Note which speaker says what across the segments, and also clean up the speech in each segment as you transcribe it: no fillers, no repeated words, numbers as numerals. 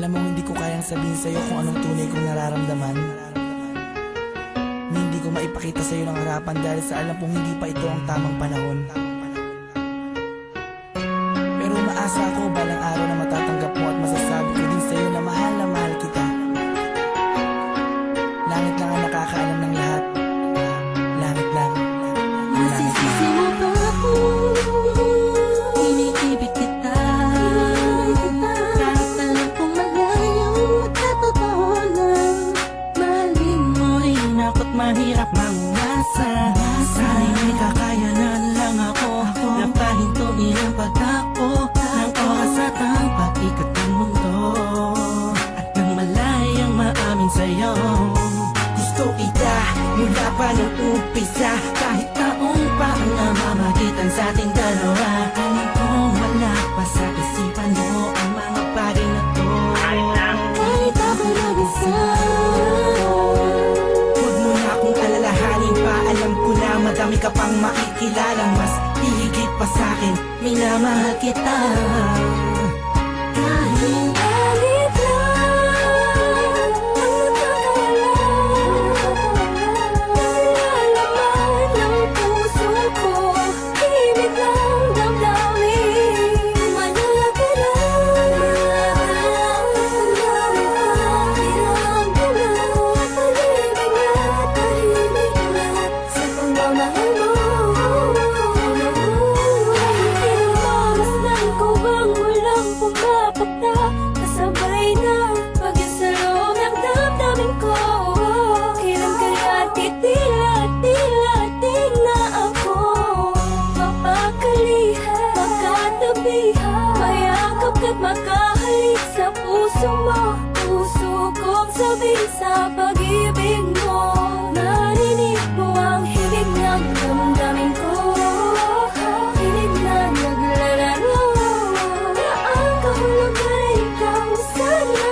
Speaker 1: Alam mo, hindi ko kayang sabihin sa'yo kung anong tunay kong nararamdaman. Hindi ko maipakita sa'yo ng harapan dahil sa alam kong hindi pa ito ang tamang panahon. Pero umaasa ako balang araw na matatanggap mo at masasabi ko din sa'yo na mahal kita. Langit lang ang nakakaalam ng lahat. Langit lang.
Speaker 2: Masisisi mo ba ako? Iniibig kita. Kahit alam kong malayo at katotohanan, mahalin mo rin ako't mahirap mangasa. Sana'y may kakayanan lang ako na pahintuin ang pagtakbo ng oras at ang pag-ikot ng mundo. At nang malayang maamin sa'yo, gusto kita mula pa nung umpisa. Kahit taong pa ang namamagitan sa ating dalawa, alam kong wala pa sa isipan mo ang mga bagay na to. Kahit ako mag-isa, huwag mo na akong alalahanin pa. Alam ko na madami ka pang makikilala, mas hihigit pa sa'kin, minamahal kita. Kahit alit lang ang nalalaman ng puso ko, ibig lang damdamin, manala ka lang. Tahimik na tahimik lang sa pagmamahal mo. Masdan ko bang walang pumapatak, kasabay na pag-isa loob ng damdamin ko. Kailan kaya titila-tila-ting na ako mapakalihan, makatabihan, mayakap ka't makahalik sa puso mo. Puso kong sabihin sa pag-ibig mo, narinig mo ang himig ng damdamin ko. Hinig na naglalaro na ang kahulugan ay ikaw sana.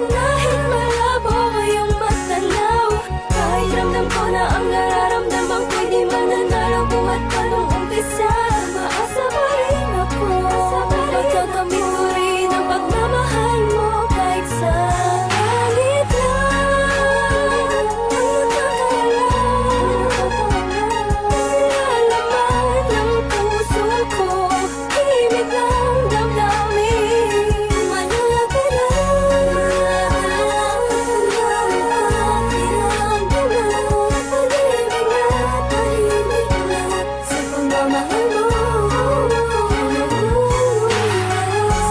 Speaker 2: Kahit malabo ngayong matanaw, kahit ramdam ko na ang nararamdaman ko'y di mananalo. Bumat pa nung umpisa, maasa pa rin ako. Pagkakamit ko rin ang pagmamahal mo kahit sa langit lang. Nalalaman ng puso ko, ibig lang damdamin, manala ka lang. Tahimik na tahimik lang sa pagmamahal mo.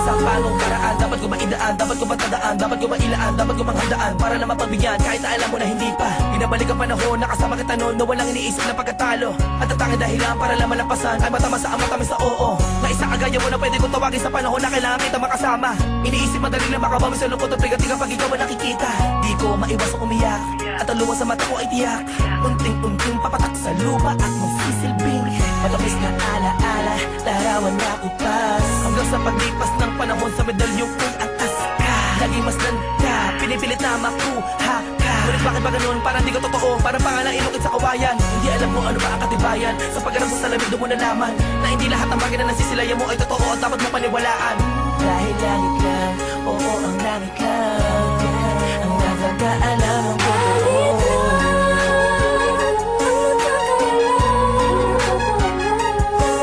Speaker 3: Sa panong paraan, dapat ko maidaan, dapat ko matandaan, dapat ko mailaan, dapat ko manghandaan para na mapagbigyan kahit na alam mo na hindi pa. Binabalik ang panahon, nakasama kita noon na walang iniisip na pagkatalo. At ang tanging dahilan para lang malampasan ay matama sa matamis sa oo. Na isa kagaya mo na pwede kong tawagin sa panahon na kailangan kita makasama. Iniisip madali lang makabawi sa lungkot at bigat pag ikaw ang nakikita. Di ko maiwasang umiyak at ang luha sa mata ko ay tiyak. Unting-unting papatak sa lupa at magsisilbing matamis na alaala, larawan na kupas. Hanggang sa paglipas ng panahon sa medalyong ko'y atas ka. Lagi mas ganda, pinipilit na makuha ka. Ngunit bakit ba ganun? Parang di ko totoo, parang pangalang ilukit sa kawayan. Hindi alam mo ano ba ang katibayan. Sa pagharap sa salamin doon mo nalaman na hindi lahat ng bagay na nasisilayan mo ay totoo at dapat mo paniwalaan.
Speaker 1: Dahil langit lang, oo ang langit lang ang nakakaalam ng totoo.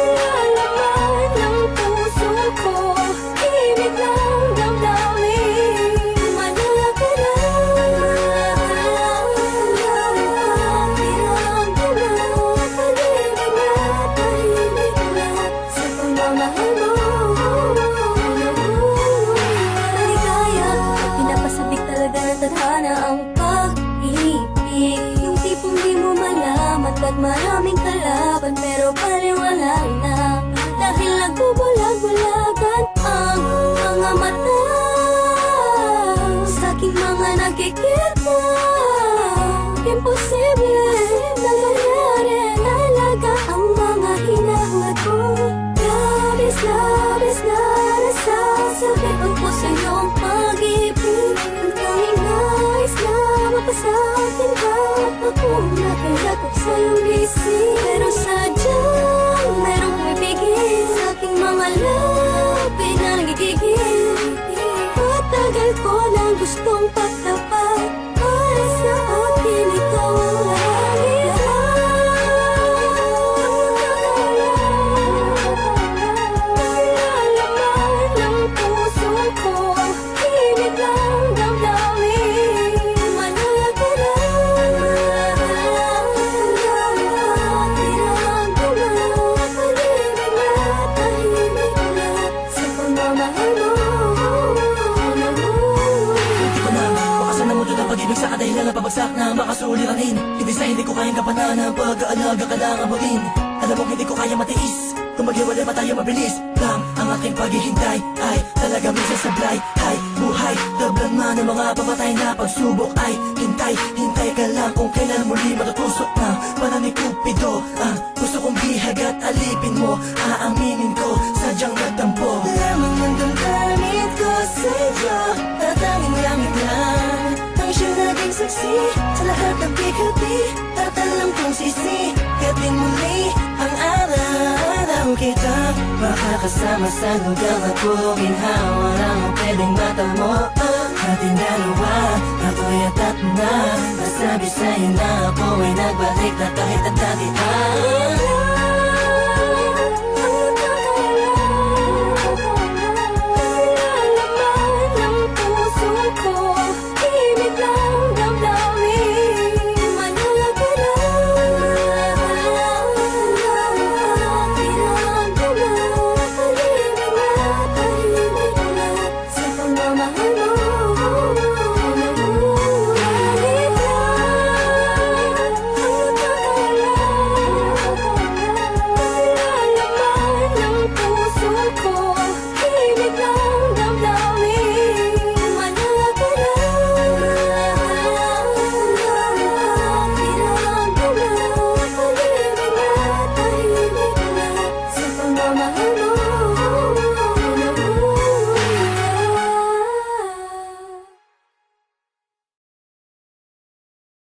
Speaker 2: Nalalaman ng puso ko, ibig lang damdamin, manala ka lang. Tahimik na tahimik lang sa pagmamahal mo. Maligaya at pinapasabik talaga ng tadhana ang pag-ibig. Yung tipong di mo malamat at maraming kalaban pero paliwanag na. Dahil nagbubulag-bulagan ang mga mata sa aking mga nakikita. Imposible na mangyari, talaga ang mga hinahangad ko. Labis na nasasabit ang puso iyong pag-ibig. Ang tanging nais na mapasakin ka, ako nakilakot sa iyong bisig. Pero sadyang merong pumipigil sa aking mga labi na nagigigil. Patagal ko mahal mo.
Speaker 3: Hindi ko na makasan na mundo ng pag-ibig sa kadahilan na pabagsak na makasuliranin. Hindi sa hindi ko kayang kapanan ng pag-aalaga kailangan mo rin. Alam mo hindi ko kaya matiis kung maghiwalay pa tayo mabilis lang. Ang aking paghihintay ay talaga minsan sablay. Hay, buhay, tablan man ng mga papatay na pagsubok. Ay, hintay, hintay ka lang kung kailan muli matutusok ng pala ni Cupido. Ang gusto kong bihag at alipin mo, aaminin ko, sadyang nagtampo.
Speaker 2: Lamang ang damdamin ko sa'yo, at tanging langit lang ang siyang naging saksi sa lahat ng bigati. At alam kong sisikatin muli ang araw kita makakasama sa lugar na puminhawa. Walang pwedeng matamo ating dalawa. Ako'y atat na nasabi sa'yo na ako ay nagbalik na kahit ang dati.